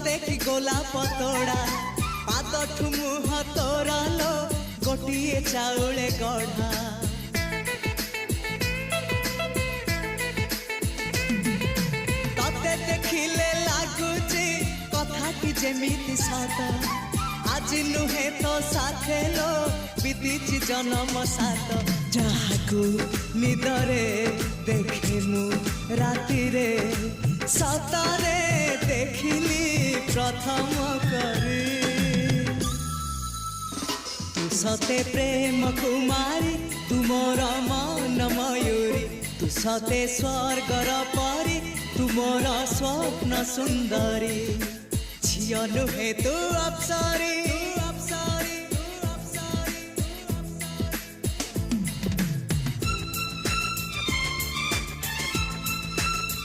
सते कि गोलाप तोड़ा पाद मुह तोरा लो गोटिए चाउले गढ़ा तते देखिले लागुची कथा कि जेमिति सत आज नुहे तो साथे लो बीतीची जन्म सात जहाकू निदरे देखे मु राति रे सतरे देखिली प्रथम करी तू सते प्रेम कुमारी तुमर मन मयूरी तू सते स्वर्गर परी तुमर स्वप्न सुंदरी झियो नुहे तू अप्सरी।